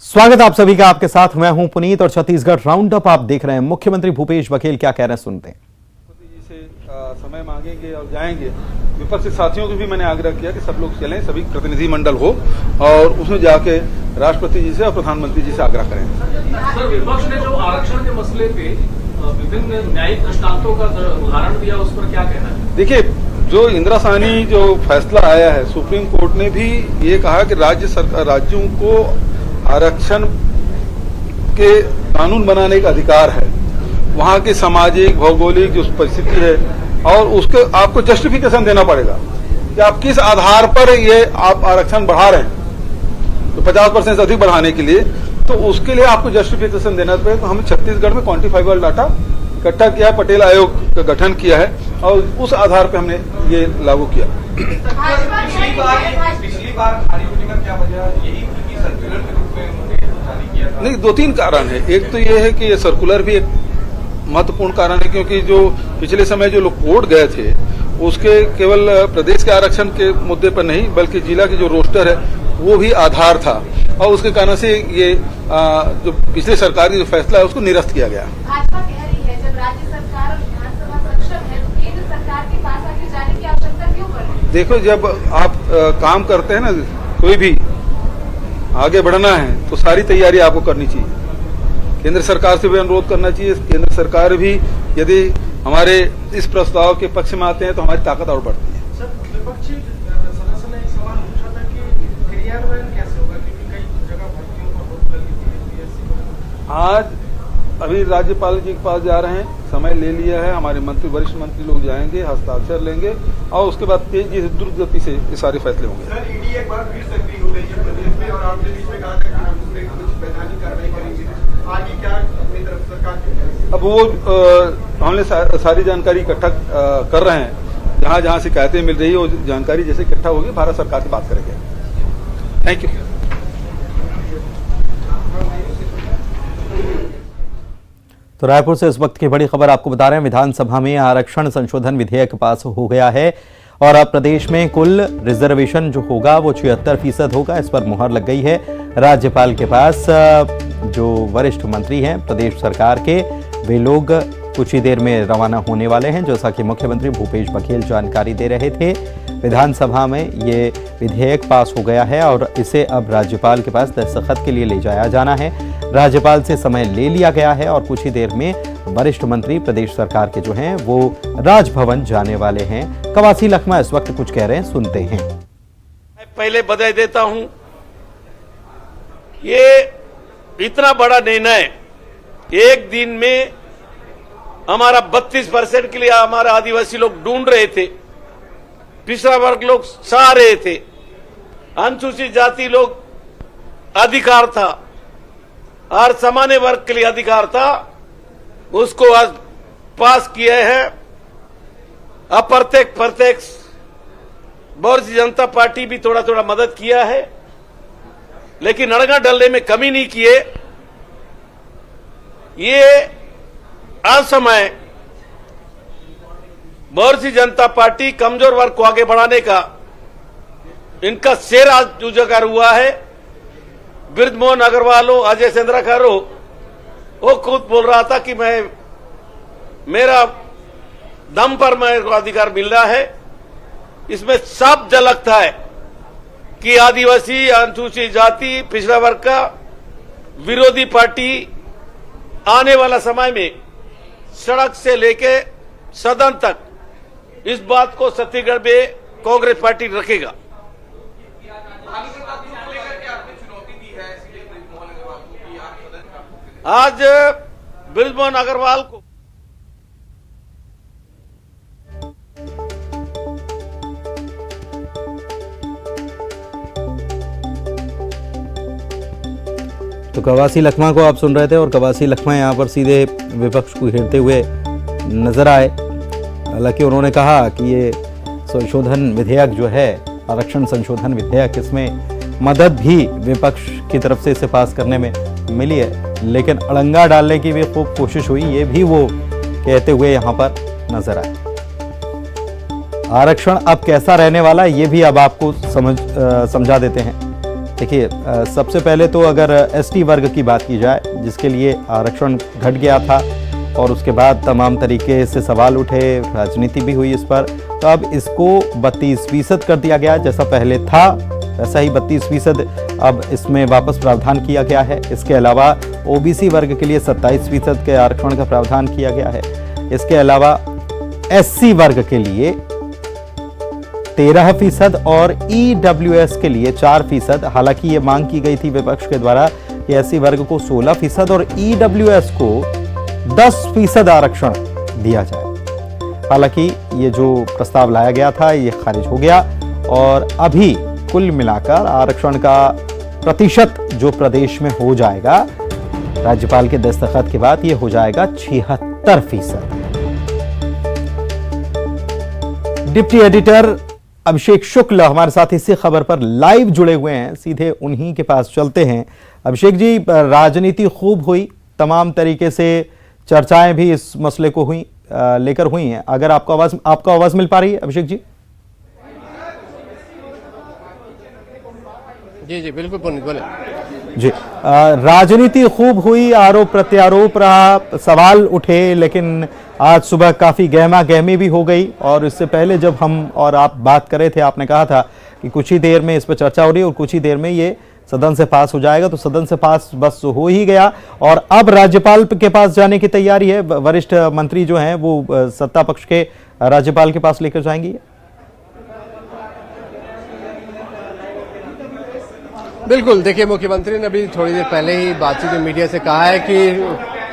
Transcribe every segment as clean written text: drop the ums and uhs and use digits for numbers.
स्वागत आप सभी का। आपके साथ मैं हूं पुनीत और छत्तीसगढ़ राउंड अप आप देख रहे हैं। मुख्यमंत्री भूपेश बघेल क्या कह रहे हैं सुनते हैं। समय मांगेंगे और जाएंगे। विपक्षी साथियों को भी मैंने आग्रह किया कि सब लोग चलें, सभी प्रतिनिधि मंडल हो और उसमें जाके राष्ट्रपति जी से और प्रधानमंत्री जी से आग्रह करें। सर, विपक्ष ने जो आरक्षण के मसले पे विभिन्न न्यायिक दृष्टांतों का उदाहरण दिया, उस पर क्या कहना है? देखिए, जो इंदिरा साहनी जो फैसला आया है, सुप्रीम कोर्ट ने भी ये कहा कि राज्यों को आरक्षण के कानून बनाने का अधिकार है। वहां की सामाजिक भौगोलिक जो परिस्थिति है और उसके आपको जस्टिफिकेशन देना पड़ेगा कि आप किस आधार पर ये आप आरक्षण बढ़ा रहे हैं। तो 50% से अधिक बढ़ाने के लिए तो उसके लिए आपको जस्टिफिकेशन देना पड़ेगा। तो हमने छत्तीसगढ़ में क्वांटिफाइबल डाटा इकट्ठा किया है, पटेल आयोग का गठन किया है और उस आधार पर हमने ये लागू किया। पिछली बार खारिज होने का क्या वजह यही कि सर्कुलर के रूप में उन्होंने जारी किया था? नहीं, 2-3 कारण है। एक तो ये है कि ये सर्कुलर भी एक महत्वपूर्ण कारण है, क्योंकि जो पिछले समय जो लोग कोर्ट गए थे उसके केवल प्रदेश के आरक्षण के मुद्दे पर नहीं बल्कि जिला की जो रोस्टर है वो भी आधार था और उसके कारण से ये जो पिछले सरकार की जो फैसला है उसको निरस्त किया गया। भाजपा कह रही है जब राज्य सरकार और विधानसभा सक्षम है तो केंद्र सरकार के पास आगे जाने की आवश्यकता क्यों पड़ रही है? देखो, जब आप काम करते हैं ना, कोई भी आगे बढ़ना है तो सारी तैयारी आपको करनी चाहिए। केंद्र सरकार से भी अनुरोध करना चाहिए। केंद्र सरकार भी यदि हमारे इस प्रस्ताव के पक्ष में आते हैं तो हमारी ताकत और बढ़ती है। सर, विपक्षी सदस्य ने एक सवाल पूछा था कि क्रियान्वयन कैसे होगा, क्योंकि कई जगह भर्तियों पर रोक लगी थी। आज अभी राज्यपाल जी के पास जा रहे हैं, समय ले लिया है। हमारे मंत्री, वरिष्ठ मंत्री लोग जाएंगे, हस्ताक्षर लेंगे और उसके बाद तेजी से द्रुत गति से ये सारे फैसले होंगे। सर, ईडी एक बार फिर सक्रिय हो गई है प्रदेश में और आपने बीच में कहा था कि हम उसमें कुछ वैधानिक कार्रवाई करेंगे। आगे क्या अपनी तरफ सरकार की? अब वो हमने सारी जानकारी इकट्ठा कर रहे हैं। जहां जहां शिकायतें मिल रही है वो जानकारी जैसे इकट्ठा होगी भारत सरकार से बात करेंगे। Thank you. तो रायपुर से इस वक्त की बड़ी खबर आपको बता रहे हैं। विधानसभा में आरक्षण संशोधन विधेयक पास हो गया है और अब प्रदेश में कुल रिजर्वेशन जो होगा वो 76% होगा। इस पर मुहर लग गई है। राज्यपाल के पास जो वरिष्ठ मंत्री हैं प्रदेश सरकार के, वे लोग कुछ ही देर में रवाना होने वाले हैं। जैसा कि मुख्यमंत्री भूपेश बघेल जानकारी दे रहे थे, विधानसभा में ये विधेयक पास हो गया है और इसे अब राज्यपाल के पास दस्तखत के लिए ले जाया जाना है। राज्यपाल से समय ले लिया गया है और कुछ ही देर में वरिष्ठ मंत्री प्रदेश सरकार के जो हैं वो राजभवन जाने वाले हैं। कवासी लखमा इस वक्त कुछ कह रहे हैं, सुनते हैं। मैं पहले बधाई देता हूं। ये इतना बड़ा निर्णय एक दिन में हमारा 32% के लिए हमारे आदिवासी लोग ढूंढ रहे थे, पिछड़ा वर्ग लोग चाह रहे थे, अनुसूचित जाति लोग अधिकार था और सामान्य वर्ग के लिए अधिकार था, उसको आज पास किए हैं। प्रत्यक्ष भारतीय जनता पार्टी भी थोड़ा थोड़ा मदद किया है, लेकिन अड़ंगा डलने में कमी नहीं किए। ये असमय भारतीय जनता पार्टी कमजोर वर्ग को आगे बढ़ाने का इनका शेर आज उजागर हुआ है। बृजमोहन अग्रवाल हो, अजय चंद्राकर हो, वो खुद बोल रहा था कि मैं मेरा दम पर मेरे को अधिकार मिल रहा है। इसमें साफ झलकता है कि आदिवासी, अनुसूचित जाति, पिछड़ा वर्ग का विरोधी पार्टी आने वाला समय में सड़क से लेके सदन तक इस बात को छत्तीसगढ़ में कांग्रेस पार्टी रखेगा। आज बृजमोहन अग्रवाल को तो कवासी लखमा को आप सुन रहे थे और कवासी लखमा यहाँ पर सीधे विपक्ष को घेरते हुए नजर आए। हालांकि उन्होंने कहा कि ये संशोधन विधेयक जो है, आरक्षण संशोधन विधेयक, इसमें मदद भी विपक्ष की तरफ से इसे पास करने में मिली है, लेकिन अड़ंगा डालने की भी खूब कोशिश हुई, ये भी वो कहते हुए यहाँ पर नजर आए। आरक्षण अब कैसा रहने वाला है ये भी अब आपको समझा देते हैं। देखिए, सबसे पहले तो अगर एसटी वर्ग की बात की जाए, जिसके लिए आरक्षण घट गया था और उसके बाद तमाम तरीके से सवाल उठे, राजनीति भी हुई इस पर, तो अब इसको 32% कर दिया गया। जैसा पहले था वैसा ही 32% अब इसमें वापस प्रावधान किया गया है। इसके अलावा ओबीसी वर्ग के लिए 27% के आरक्षण का प्रावधान किया गया है। इसके अलावा एससी वर्ग के लिए 13% और ईडब्ल्यूएस के लिए 4%। हालांकि ये मांग की गई थी विपक्ष के द्वारा कि एससी वर्ग को 16% और ईडब्ल्यूएस को 10% आरक्षण दिया जाए। हालांकि ये जो प्रस्ताव लाया गया था ये खारिज हो गया और अभी कुल मिलाकर आरक्षण का प्रतिशत जो प्रदेश में हो जाएगा राज्यपाल के दस्तखत के बाद, ये हो जाएगा 76%। डिप्टी एडिटर अभिषेक शुक्ल हमारे साथ इसी खबर पर लाइव जुड़े हुए हैं, सीधे उन्हीं के पास चलते हैं। अभिषेक जी, राजनीति खूब हुई, तमाम तरीके से चर्चाएं भी इस मसले को लेकर हुई हैं। अगर आपको आवाज मिल पा रही है अभिषेक जी? जी बिल्कुल पुनीत, बोले जी। राजनीति खूब हुई, आरोप प्रत्यारोप रहा, सवाल उठे, लेकिन आज सुबह काफी गहमा गहमी भी हो गई। और इससे पहले जब हम और आप बात कर रहे थे, आपने कहा था कि कुछ ही देर में इस पर चर्चा हो रही है और कुछ ही देर में ये सदन से पास हो जाएगा। तो सदन से पास बस हो ही गया और अब राज्यपाल के पास जाने की तैयारी है। वरिष्ठ मंत्री जो हैं वो सत्ता पक्ष के राज्यपाल के पास लेकर जाएंगे। बिल्कुल, देखिए मुख्यमंत्री ने अभी थोड़ी देर पहले ही बातचीत में मीडिया से कहा है कि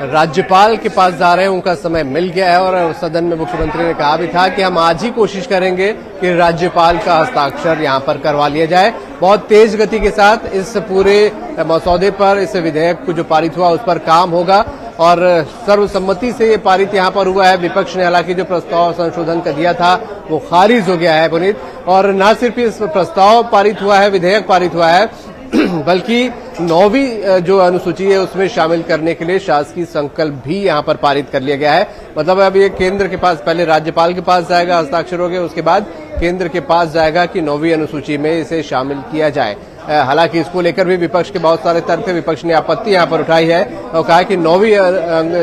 राज्यपाल के पास जा रहे हैं, उनका समय मिल गया है। और सदन में मुख्यमंत्री ने कहा भी था कि हम आज ही कोशिश करेंगे कि राज्यपाल का हस्ताक्षर यहां पर करवा लिया जाए। बहुत तेज गति के साथ इस पूरे मसौदे पर, इस विधेयक को जो पारित हुआ उस पर काम होगा और सर्वसम्मति से ये पारित यहां पर हुआ है। विपक्ष ने हालांकि जो प्रस्ताव संशोधन का दिया था वो खारिज हो गया है पुनीत। और न सिर्फ इस प्रस्ताव पारित हुआ है, विधेयक पारित हुआ है, बल्कि 9वीं जो अनुसूची है उसमें शामिल करने के लिए शासकीय संकल्प भी यहां पर पारित कर लिया गया है। मतलब अब ये केंद्र के पास, पहले राज्यपाल के पास जाएगा, हस्ताक्षर हो गए, उसके बाद केंद्र के पास जाएगा कि 9वीं अनुसूची में इसे शामिल किया जाए। हालांकि इसको लेकर भी विपक्ष के बहुत सारे तर्क थे। विपक्ष ने आपत्ति यहां पर उठाई है और कहा कि 9वीं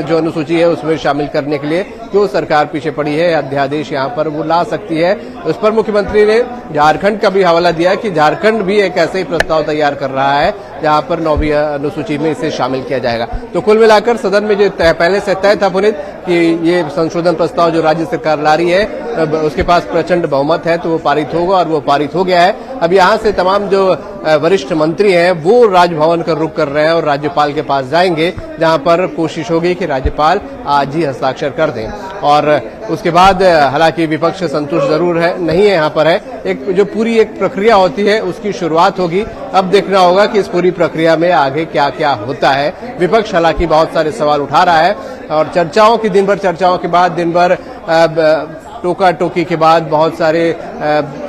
जो अनुसूची है उसमें शामिल करने के लिए क्यों सरकार पीछे पड़ी है, अध्यादेश यहां पर वो ला सकती है। उस पर मुख्यमंत्री ने झारखंड का भी हवाला दिया कि झारखंड भी एक ऐसे ही प्रस्ताव तैयार कर रहा है जहां पर 9वीं अनुसूची में इसे शामिल किया जाएगा। तो कुल मिलाकर सदन में जो पहले से तय था पुनीत कि ये संशोधन प्रस्ताव जो राज्य सरकार ला रही है उसके पास प्रचंड बहुमत है तो वो पारित होगा और वो पारित हो गया है। अब यहाँ से तमाम जो वरिष्ठ मंत्री हैं वो राजभवन का रुख कर रहे हैं और राज्यपाल के पास जाएंगे, जहां पर कोशिश होगी कि राज्यपाल आज ही हस्ताक्षर कर दें। और उसके बाद हालांकि विपक्ष संतुष्ट जरूर है, नहीं है, यहाँ पर है एक जो पूरी एक प्रक्रिया होती है उसकी शुरुआत होगी। अब देखना होगा कि इस पूरी प्रक्रिया में आगे क्या क्या होता है। विपक्ष हालांकि बहुत सारे सवाल उठा रहा है और चर्चाओं की दिन भर चर्चाओं के बाद, दिन भर टोका टोकी के बाद, बहुत सारे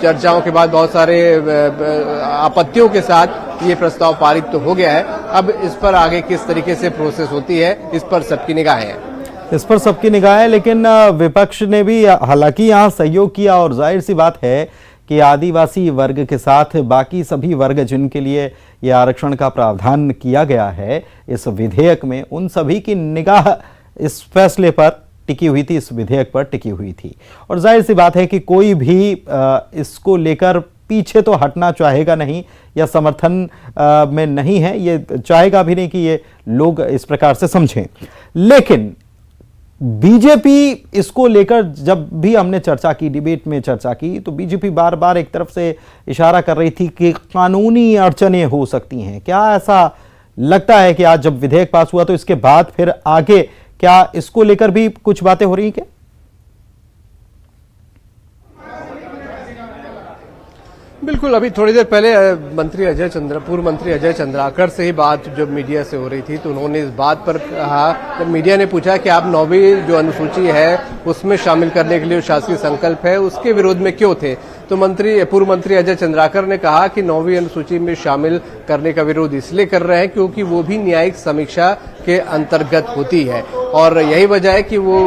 चर्चाओं के बाद, बहुत सारे आपत्तियों के साथ ये प्रस्ताव पारित तो हो गया है। अब इस पर आगे किस तरीके से प्रोसेस होती है इस पर सबकी निगाहें हैं। इस पर सबकी निगाहें, लेकिन विपक्ष ने भी हालांकि यहाँ सहयोग किया और जाहिर सी बात है कि आदिवासी वर्ग के साथ बाकी सभी वर्ग जिनके लिए ये आरक्षण का प्रावधान किया गया है इस विधेयक में, उन सभी की निगाह इस फैसले पर टिकी हुई थी, इस विधेयक पर टिकी हुई थी। और जाहिर सी बात है कि कोई भी इसको लेकर पीछे तो हटना चाहेगा नहीं या समर्थन में नहीं है, ये चाहेगा भी नहीं कि ये लोग इस प्रकार से समझें। लेकिन बीजेपी इसको लेकर जब भी हमने चर्चा की, डिबेट में चर्चा की, तो बीजेपी बार बार एक तरफ से इशारा कर रही थी कि कानूनी अड़चनें हो सकती हैं। क्या ऐसा लगता है कि आज जब विधेयक पास हुआ तो इसके बाद फिर आगे क्या इसको लेकर भी कुछ बातें हो रही हैं क्या? बिल्कुल, अभी थोड़ी देर पहले पूर्व मंत्री अजय चंद्राकर से ही बात जब मीडिया से हो रही थी तो उन्होंने इस बात पर कहा, जब मीडिया ने पूछा कि आप 9वीं जो अनुसूची है उसमें शामिल करने के लिए शासकीय संकल्प है उसके विरोध में क्यों थे, तो पूर्व मंत्री अजय चंद्राकर ने कहा कि 9वीं अनुसूची में शामिल करने का विरोध इसलिए कर रहे हैं क्योंकि वो भी न्यायिक समीक्षा के अंतर्गत होती है और यही वजह है कि वो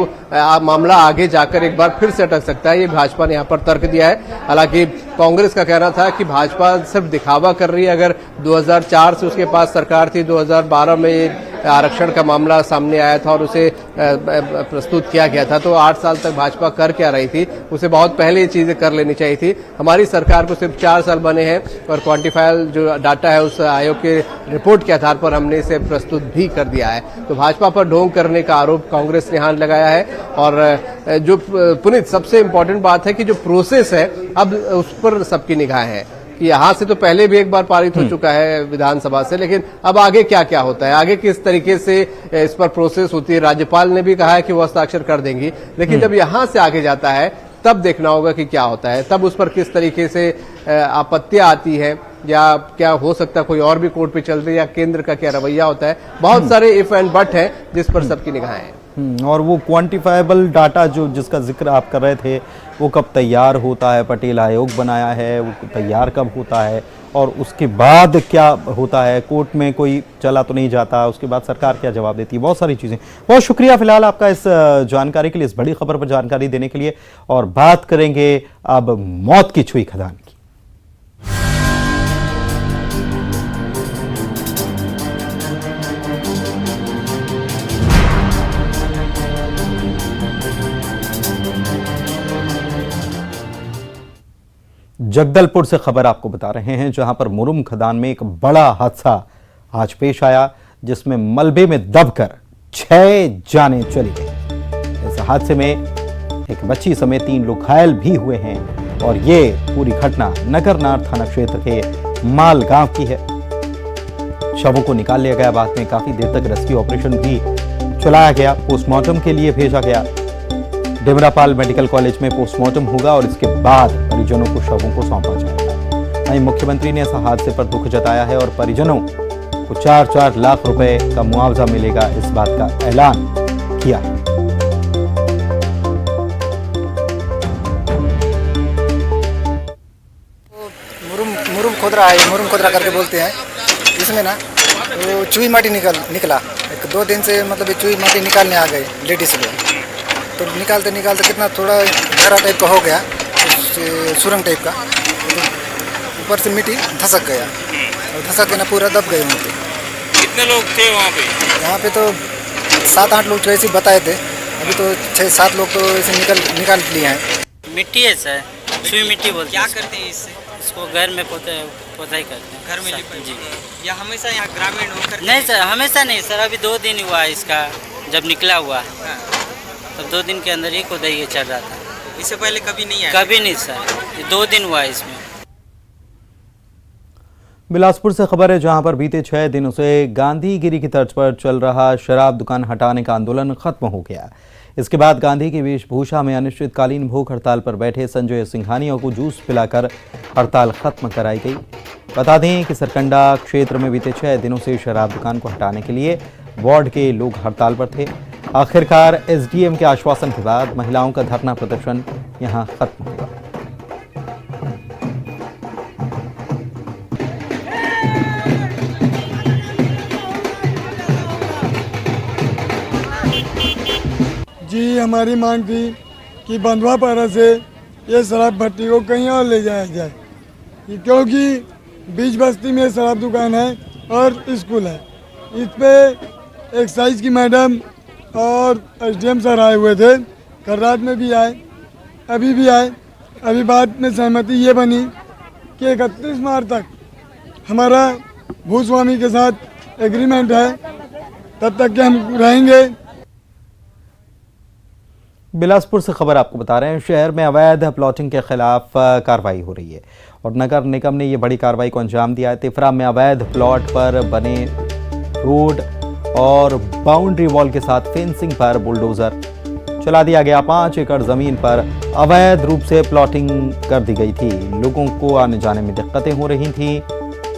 मामला आगे जाकर एक बार फिर से अटक सकता है। ये भाजपा ने यहाँ पर तर्क दिया है। हालांकि कांग्रेस का कहना था कि भाजपा सिर्फ दिखावा कर रही है। अगर 2004 से उसके पास सरकार थी, 2012 में आरक्षण का मामला सामने आया था और उसे प्रस्तुत किया गया था, तो 8 साल तक भाजपा कर क्या रही थी? उसे बहुत पहले ये चीजें कर लेनी चाहिए थी। हमारी सरकार को सिर्फ 4 साल बने हैं और क्वांटिफाइल जो डाटा है उस आयोग के रिपोर्ट के आधार पर हमने इसे प्रस्तुत भी कर दिया है। तो भाजपा पर ढोंग करने का आरोप कांग्रेस ने यहाँ लगाया है। और जो पुनीत, सबसे इम्पोर्टेंट बात है कि जो प्रोसेस है अब उस पर सबकी निगाह है कि यहाँ से तो पहले भी एक बार पारित हो चुका है विधानसभा से, लेकिन अब आगे क्या क्या होता है, आगे किस तरीके से इस पर प्रोसेस होती है। राज्यपाल ने भी कहा है कि वो हस्ताक्षर कर देंगी, लेकिन जब यहाँ से आगे जाता है तब देखना होगा कि क्या होता है, तब उस पर किस तरीके से आपत्तियां आती है या क्या हो सकता है कोई और भी कोर्ट पे चल रही है या केंद्र का क्या रवैया होता है। बहुत सारे इफ एंड बट है जिस पर सबकी निगाहें हैं। और वो क्वांटिफाइबल डाटा जो जिसका जिक्र आप कर रहे थे, वो कब तैयार होता है? पटेल आयोग बनाया है, वो तैयार कब होता है और उसके बाद क्या होता है? कोर्ट में कोई चला तो नहीं जाता, उसके बाद सरकार क्या जवाब देती है? बहुत सारी चीज़ें। बहुत शुक्रिया फिलहाल आपका इस जानकारी के लिए, इस बड़ी खबर पर जानकारी देने के लिए। और बात करेंगे अब मौत की छुई खदान की। जगदलपुर से खबर आपको बता रहे हैं, जहां पर मुरुम खदान में एक बड़ा हादसा आज पेश आया, जिसमें मलबे में दबकर 6 जानें चली गई। इस हादसे में एक बच्ची समेत 3 लोग घायल भी हुए हैं और ये पूरी घटना नगरनार थाना क्षेत्र के माल गांव की है। शवों को निकाल लिया गया, बाद में काफी देर तक रेस्क्यू ऑपरेशन भी चलाया गया, पोस्टमार्टम के लिए भेजा गया। डिमरापाल मेडिकल कॉलेज में पोस्टमार्टम होगा और इसके बाद परिजनों को शवों को सौंपा जाएगा। वहीं मुख्यमंत्री ने इस हादसे पर दुख जताया है और परिजनों को 4-4 लाख रुपए का मुआवजा मिलेगा, इस बात का ऐलान किया है। मुरुम खोदरा है, मुरुम खोदरा करके बोलते हैं। इसमें ना वो चुई माटी निकला 1-2 दिन से, मतलब चुई माटी निकालने आ गए लेडीज लोग। तो निकालते निकालते कितना थोड़ा गहरा टाइप का हो गया, सुरंग टाइप का, तो ऊपर से मिट्टी धसक गया और धसक के ना पूरा दब गए वहाँ पे। कितने लोग थे वहाँ पे? यहाँ पे तो 7-8 लोग ऐसे बताए थे, अभी तो 6-7 लोग तो ऐसे निकाल लिए हैं। मिट्टी है सर, सुई मिट्टी बोलते क्या हैं। करते हैं इससे? इसको घर में पोताई करते हैं। घर में लिपट जी। या हमेशा यहाँ ग्रामीण होकर? नहीं सर, हमेशा नहीं सर, अभी 2 दिन हुआ है इसका, जब निकला हुआ है तब 2 दिन के अंदर ही खुदाई चल रहा था। इससे पहले कभी नहीं आया? कभी नहीं सर, ये 2 दिन हुआ है इसमें। बिलासपुर से खबर है, जहां पर बीते 6 दिनों से गांधीगिरी की तर्ज पर चल रहा शराब दुकान हटाने का आंदोलन खत्म हो गया। इसके बाद गांधी की वेशभूषा में अनिश्चितकालीन भूख हड़ताल पर बैठे संजय सिंघानिया को जूस पिलाकर हड़ताल खत्म कराई गई। बता दें कि सरकंडा क्षेत्र में बीते 6 दिनों से शराब दुकान को हटाने के लिए वार्ड के लोग हड़ताल पर थे। आखिरकार एसडीएम के आश्वासन के बाद महिलाओं का धरना प्रदर्शन यहां खत्म हुआ। जी, हमारी मांग थी कि बंधुआपारा से ये शराब भट्टी को कहीं और ले जाया जाए, क्योंकि बीच बस्ती में शराब दुकान है और स्कूल है। इस पे एक्साइज की मैडम और एसडीएम सर आए हुए थे, कल रात में भी आए, अभी भी आए। अभी बात में सहमति ये बनी कि 31 मार्च तक हमारा भूस्वामी के साथ एग्रीमेंट है, तब तक के हम रहेंगे। बिलासपुर से खबर आपको बता रहे हैं, शहर में अवैध प्लॉटिंग के खिलाफ कार्रवाई हो रही है और नगर निगम ने ये बड़ी कार्रवाई को अंजाम दिया है। तिफरा में अवैध प्लॉट पर बने रोड और बाउंड्री वॉल के साथ फेंसिंग पर बुलडोजर चला दिया गया। 5 एकड़ जमीन पर अवैध रूप से प्लॉटिंग कर दी गई थी। लोगों को आने जाने में दिक्कतें हो रही थी,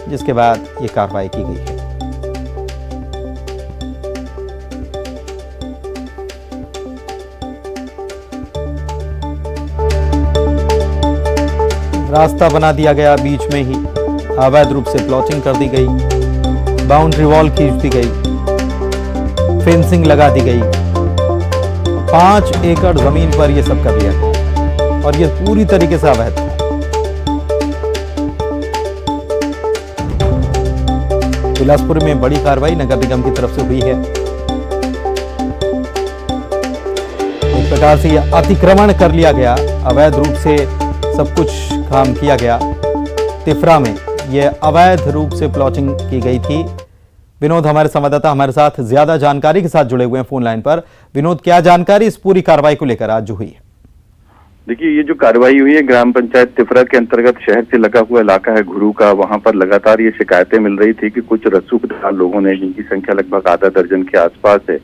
जिसके बाद ये कार्रवाई की गई है। रास्ता बना दिया गया बीच में ही, अवैध रूप से प्लॉटिंग कर दी गई, बाउंड्री वॉल खींच दी गई, फेंसिंग लगा दी गई। 5 एकड़ जमीन पर यह सब कर लिया गया और यह पूरी तरीके से अवैध था। बिलासपुर में बड़ी कार्रवाई नगर निगम की तरफ से हुई है। एक प्रकार से यह अतिक्रमण कर लिया गया, अवैध रूप से सब कुछ काम किया गया। तिफरा में यह अवैध रूप से प्लॉटिंग की गई थी। विनोद हमारे संवाददाता हमारे साथ ज्यादा जानकारी के साथ जुड़े हुए हैं फोन लाइन पर। विनोद, क्या जानकारी इस पूरी कार्रवाई को लेकर आज जो हुई है? देखिए, ये जो कार्रवाई हुई है ग्राम पंचायत तिफरा के अंतर्गत शहर से लगा हुआ इलाका है घुरू का, वहां पर लगातार ये शिकायतें मिल रही थी कि कुछ रसूखदार लोगों ने, जिनकी संख्या लगभग आधा दर्जन के आसपास है,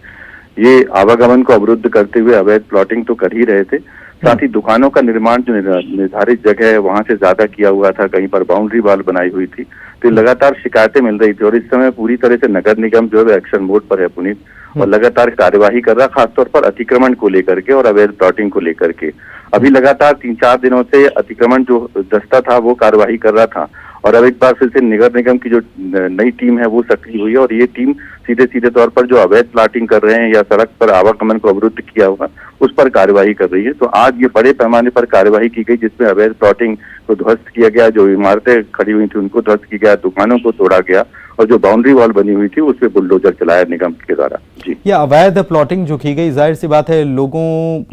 ये आवागमन को अवरुद्ध करते हुए अवैध प्लॉटिंग तो कर ही रहे थे, साथ ही दुकानों का निर्माण जो निर्धारित जगह है वहां से ज्यादा किया हुआ था, कहीं पर बाउंड्री वॉल बनाई हुई थी। तो लगातार शिकायतें मिल रही थी और इस समय पूरी तरह से नगर निगम जो है एक्शन मोड पर है पुनीत, और लगातार कार्यवाही कर रहा, खासतौर पर अतिक्रमण को लेकर के और अवैध प्लॉटिंग को लेकर के। अभी लगातार 3-4 दिनों से अतिक्रमण जो दस्ता था वो कार्यवाही कर रहा था, और अब एक बार फिर से नगर निगम की जो नई टीम है वो सक्रिय हुई है, और ये टीम सीधे तौर पर जो अवैध प्लॉटिंग कर रहे हैं या सड़क पर आवागमन को अवरुद्ध किया हुआ उस पर कार्यवाही कर रही है। तो आज ये बड़े पैमाने पर कार्यवाही की गई, जिसमें अवैध प्लॉटिंग को ध्वस्त किया गया, जो इमारतें खड़ी हुई थी उनको ध्वस्त किया गया, दुकानों को तोड़ा गया, और जो बाउंड्री वॉल बनी हुई थी उस पर बुलडोजर चलाया निगम के द्वारा। जी, यह अवैध प्लॉटिंग जो की गई, जाहिर सी बात है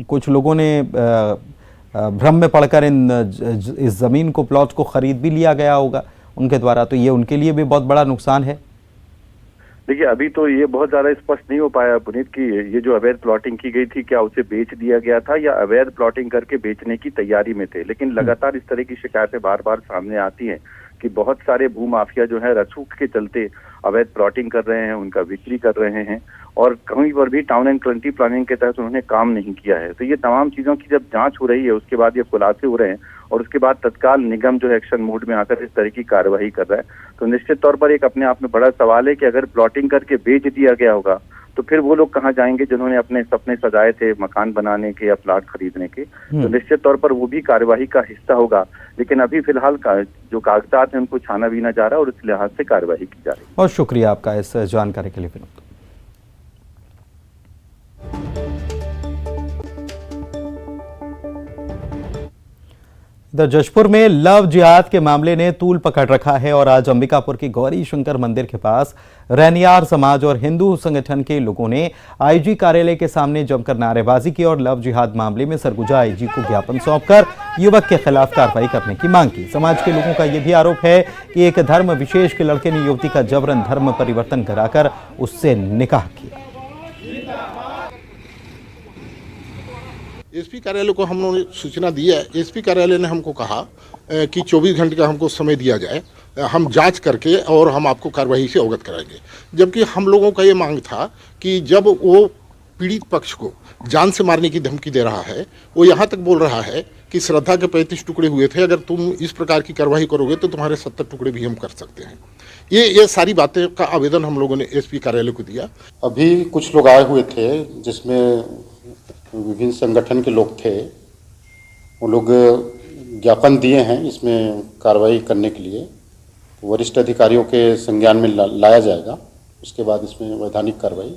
कुछ लोगों ने भ्रम में पड़कर इस जमीन को, प्लॉट को खरीद भी लिया गया होगा उनके द्वारा, तो ये उनके लिए भी बहुत बड़ा नुकसान है। देखिए, अभी तो ये बहुत ज्यादा स्पष्ट नहीं हो पाया पुनीत कि ये जो अवैध प्लॉटिंग की गई थी क्या उसे बेच दिया गया था या अवैध प्लॉटिंग करके बेचने की तैयारी में थे। लेकिन लगातार इस तरह की शिकायतें बार बार सामने आती हैं कि बहुत सारे भूमाफिया जो है रसूख के चलते अवैध प्लॉटिंग कर रहे हैं, उनका बिक्री कर रहे हैं, और कहीं पर भी टाउन एंड क्लंटी प्लानिंग के तहत उन्होंने काम नहीं किया है। तो ये तमाम चीजों की जब जांच हो रही है उसके बाद ये खुलासे हो रहे हैं, और उसके बाद तत्काल निगम जो है एक्शन मोड में आकर इस तरह की कार्यवाही कर रहा है। तो निश्चित तौर पर एक अपने आप में बड़ा सवाल है कि अगर प्लॉटिंग करके बेच दिया गया होगा तो फिर वो लोग कहाँ जाएंगे जिन्होंने अपने सपने सजाए थे मकान बनाने के या प्लाट खरीदने के। तो निश्चित तौर पर वो भी कार्यवाही का हिस्सा होगा, लेकिन अभी फिलहाल जो कागजात हैं उनको छाना बीना जा रहा है और इस लिहाज से कार्यवाही की जा रही है। बहुत शुक्रिया आपका इस जानकारी के लिए विनोद। इधर जशपुर में लव जिहाद के मामले ने तूल पकड़ रखा है और आज अंबिकापुर के गौरी शंकर मंदिर के पास रैनियार समाज और हिंदू संगठन के लोगों ने आईजी कार्यालय के सामने जमकर नारेबाजी की और लव जिहाद मामले में सरगुजा आईजी को ज्ञापन सौंपकर युवक के खिलाफ कार्रवाई करने की मांग की। समाज के लोगों का यह भी आरोप है कि एक धर्म विशेष के लड़के ने युवती का जबरन धर्म परिवर्तन कराकर उससे निकाह किया। एसपी कार्यालय को हम लोगों ने सूचना दी है। एसपी कार्यालय ने हमको कहा कि 24 घंटे का हमको समय दिया जाए, हम जांच करके और हम आपको कार्रवाई से अवगत कराएंगे। जबकि हम लोगों का ये मांग था कि जब वो पीड़ित पक्ष को जान से मारने की धमकी दे रहा है, वो यहाँ तक बोल रहा है कि श्रद्धा के 35 टुकड़े हुए थे, अगर तुम इस प्रकार की कार्रवाई करोगे तो तुम्हारे 70 टुकड़े भी हम कर सकते हैं। ये सारी बातें का आवेदन हम लोगों ने एसपी कार्यालय को दिया। अभी कुछ लोग आए हुए थे जिसमें विभिन्न संगठन के लोग थे, वो लोग ज्ञापन दिए हैं इसमें कार्रवाई करने के लिए। वरिष्ठ अधिकारियों के संज्ञान में लाया जाएगा, उसके बाद इसमें वैधानिक कार्रवाई।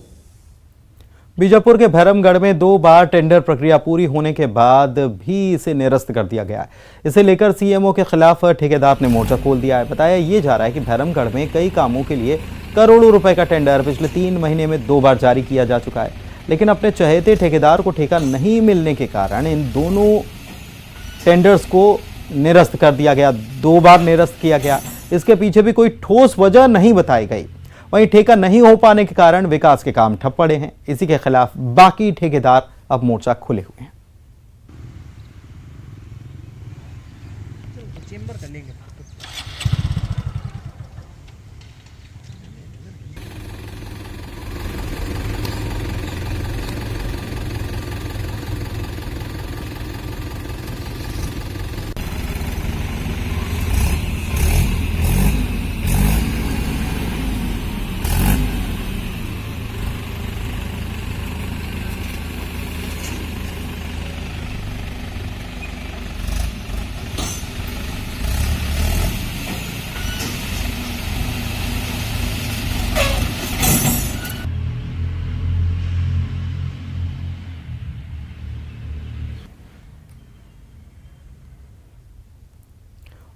बीजापुर के भैरमगढ़ में 2 बार टेंडर प्रक्रिया पूरी होने के बाद भी इसे निरस्त कर दिया गया है। इसे लेकर सीएमओ के खिलाफ ठेकेदार ने मोर्चा खोल दिया है। बताया ये जा रहा है कि भैरमगढ़ में कई कामों के लिए करोड़ों रुपए का टेंडर पिछले 3 महीने में 2 बार जारी किया जा चुका है, लेकिन अपने चहेते ठेकेदार को ठेका नहीं मिलने के कारण इन दोनों टेंडर्स को निरस्त कर दिया गया। 2 बार निरस्त किया गया, इसके पीछे भी कोई ठोस वजह नहीं बताई गई। वहीं ठेका नहीं हो पाने के कारण विकास के काम ठप पड़े हैं। इसी के खिलाफ बाकी ठेकेदार अब मोर्चा खुले हुए हैं।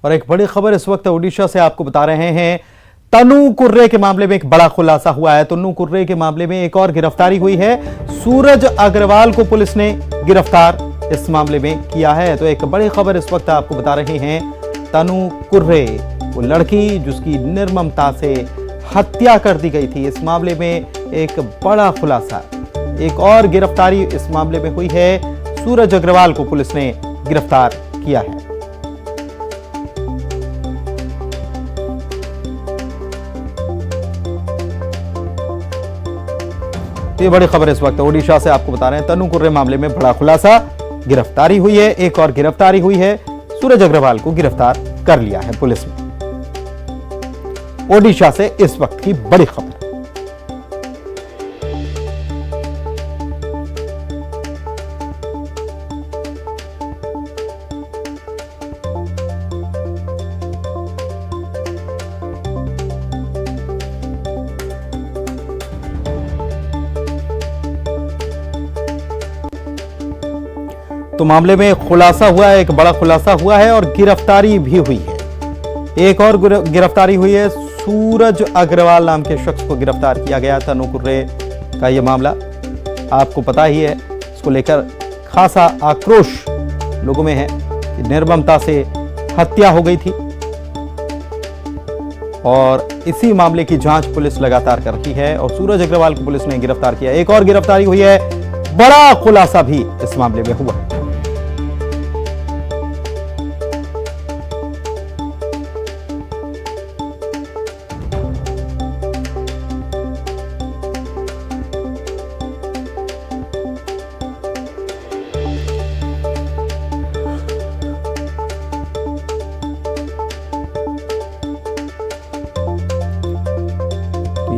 और एक बड़ी खबर इस वक्त ओडिशा से आपको बता रहे हैं। तनु कुर्रे के मामले में एक बड़ा खुलासा हुआ है। तनु कुर्रे के मामले में एक और गिरफ्तारी हुई है। सूरज अग्रवाल को पुलिस ने गिरफ्तार इस मामले में किया है। तो एक बड़ी खबर इस वक्त आपको बता रहे हैं। तनु कुर्रे, वो लड़की जिसकी निर्ममता से हत्या कर दी गई थी, इस मामले में एक बड़ा खुलासा, एक और गिरफ्तारी इस मामले में हुई है। सूरज अग्रवाल को पुलिस ने गिरफ्तार किया है। ये बड़ी खबर इस वक्त ओडिशा से आपको बता रहे हैं। तनु कुर्रे मामले में बड़ा खुलासा, गिरफ्तारी हुई है, एक और गिरफ्तारी हुई है। सूरज अग्रवाल को गिरफ्तार कर लिया है पुलिस ने। ओडिशा से इस वक्त की बड़ी खबर। तो मामले में खुलासा हुआ है, एक बड़ा खुलासा हुआ है और गिरफ्तारी भी हुई है। एक और गिरफ्तारी हुई है। सूरज अग्रवाल नाम के शख्स को गिरफ्तार किया गया। तनु कुर्रे का यह मामला आपको पता ही है। इसको लेकर खासा आक्रोश लोगों में है। निर्ममता से हत्या हो गई थी और इसी मामले की जांच पुलिस लगातार कर रही है और सूरज अग्रवाल को पुलिस ने गिरफ्तार किया। एक और गिरफ्तारी हुई है। बड़ा खुलासा भी इस मामले में हुआ।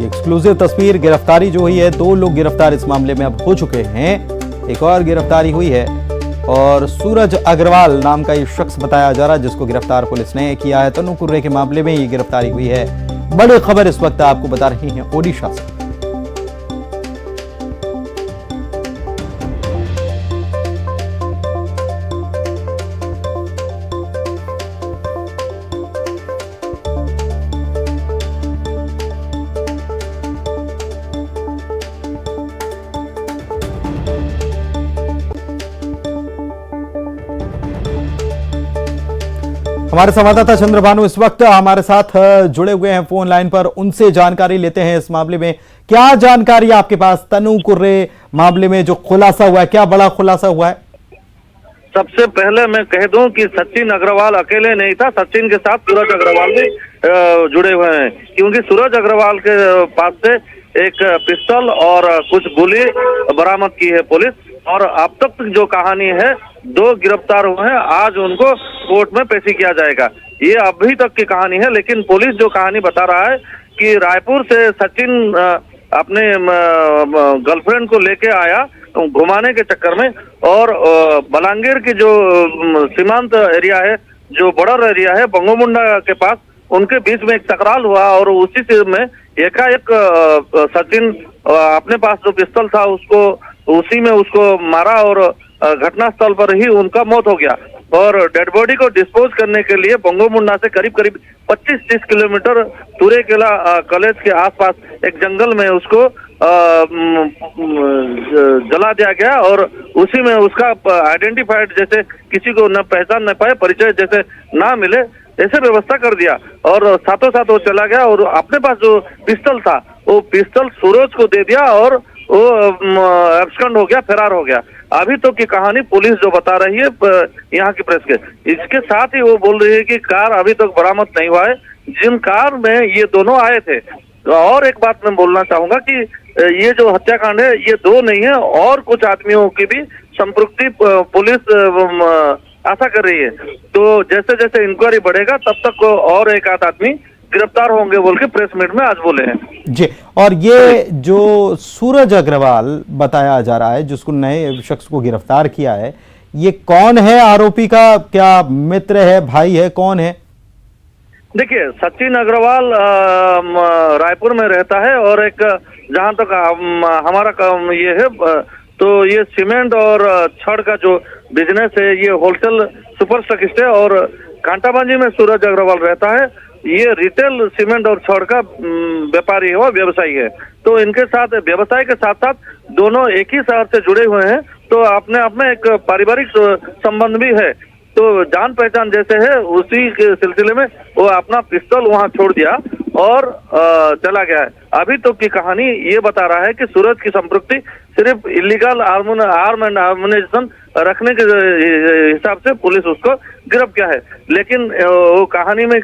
एक्सक्लूसिव तस्वीर, गिरफ्तारी जो हुई है, 2 लोग गिरफ्तार इस मामले में अब हो चुके हैं। एक और गिरफ्तारी हुई है और सूरज अग्रवाल नाम का ये शख्स बताया जा रहा है जिसको गिरफ्तार पुलिस ने किया है। तनु कुर्रे के मामले में ये गिरफ्तारी हुई है। बड़ी खबर इस वक्त आपको बता रही हैं ओडिशा से। हमारे संवाददाता चंद्रभानु इस वक्त हमारे साथ जुड़े हुए हैं फोन लाइन पर। उनसे जानकारी लेते हैं इस मामले में। क्या जानकारी आपके पास तनु कुर्रे मामले में जो खुलासा हुआ है, क्या बड़ा खुलासा हुआ है? सबसे पहले मैं कह दूं कि सचिन अग्रवाल अकेले नहीं था, सचिन के साथ सूरज अग्रवाल भी जुड़े हुए हैं, क्योंकि सूरज अग्रवाल के पास से एक पिस्तौल और कुछ गोली बरामद की है पुलिस। और अब तक जो कहानी है, 2 गिरफ्तार हुए हैं, आज उनको कोर्ट में पेशी किया जाएगा। ये अभी तक की कहानी है, लेकिन पुलिस जो कहानी बता रहा है कि रायपुर से सचिन अपने गर्लफ्रेंड को लेके आया घुमाने के चक्कर में, और बलांगीर की जो सीमांत एरिया है, जो बॉर्डर एरिया है बंगोमुंडा के पास, उनके बीच में एक टकराव हुआ और उसी से में एकाएक सचिन अपने पास जो पिस्तौल था उसी में उसको मारा और घटनास्थल पर ही उनका मौत हो गया। और डेड बॉडी को डिस्पोज करने के लिए बंगोमुंडा से करीब 25-30 किलोमीटर तुरेकेला कॉलेज के आसपास एक जंगल में उसको जला दिया गया और उसी में उसका आइडेंटिफाइड, जैसे किसी को न पहचान न पाए, परिचय जैसे ना मिले, ऐसे व्यवस्था कर दिया। और साथों साथ वो चला गया और अपने पास जो पिस्तौल था वो पिस्तौल सूरज को दे दिया और वो एब्सकॉन्ड हो गया, फरार हो गया। अभी तो की कहानी पुलिस जो बता रही है यहाँ की प्रेस के, इसके साथ ही वो बोल रही है कि कार अभी तक बरामद नहीं हुआ है, जिन कार में ये दोनों आए थे। और एक बात मैं बोलना चाहूंगा कि ये जो हत्याकांड है ये 2 नहीं है, और कुछ आदमियों की भी संपृक्ति पुलिस आशा कर रही है। तो जैसे जैसे इंक्वायरी बढ़ेगा तब तक और एक आध आदमी गिरफ्तार होंगे बोल के प्रेस मीट में आज बोले हैं जी। और ये जो सूरज अग्रवाल बताया जा रहा है, जिसको नए शख्स को गिरफ्तार किया है, ये कौन है? आरोपी का क्या मित्र है, भाई है, कौन है? देखिए, सचिन अग्रवाल रायपुर में रहता है और एक जहां तक हमारा काम ये है, तो ये सीमेंट और छड़ का जो बिजनेस है, ये होलसेल सुपर स्टॉकिस्ट है और कांटाबांजी में सूरज अग्रवाल रहता है। ये रिटेल सीमेंट और छड़ का व्यापारी है, व्यवसायी है। तो इनके साथ व्यवसाय के साथ साथ दोनों एक ही शहर से जुड़े हुए हैं, तो अपने आप में एक पारिवारिक संबंध भी है। तो जान पहचान जैसे है, उसी के सिलसिले में वो अपना पिस्तौल वहां छोड़ दिया और चला गया है। अभी तो की कहानी ये बता रहा है कि सूरज की संपृक्ति सिर्फ इलीगल आर्म एंड आर्मिनेशन रखने के हिसाब से पुलिस उसको गिरफ्त किया है, लेकिन वो कहानी में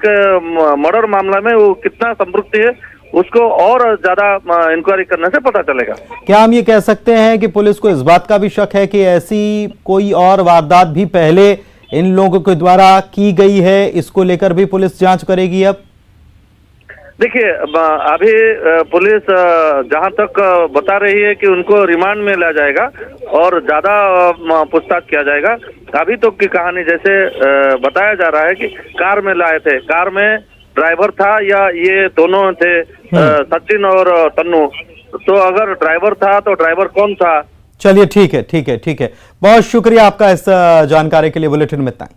मर्डर मामला में वो कितना संपृक्ति है उसको और ज्यादा इंक्वायरी करने से पता चलेगा। क्या हम ये कह सकते हैं कि पुलिस को इस बात का भी शक है कि ऐसी कोई और वारदात भी पहले इन लोगों के द्वारा की गई है, इसको लेकर भी पुलिस जांच करेगी? अब देखिए, अभी पुलिस जहां तक बता रही है कि उनको रिमांड में लाया जाएगा और ज्यादा पूछताछ किया जाएगा। अभी तक की कहानी जैसे बताया जा रहा है कि कार में लाए थे, कार में ड्राइवर था या ये दोनों थे, सचिन और तन्नू। तो अगर ड्राइवर था तो ड्राइवर कौन था? चलिए, ठीक है। बहुत शुक्रिया आपका इस जानकारी के लिए। बुलेटिन में इतना ही।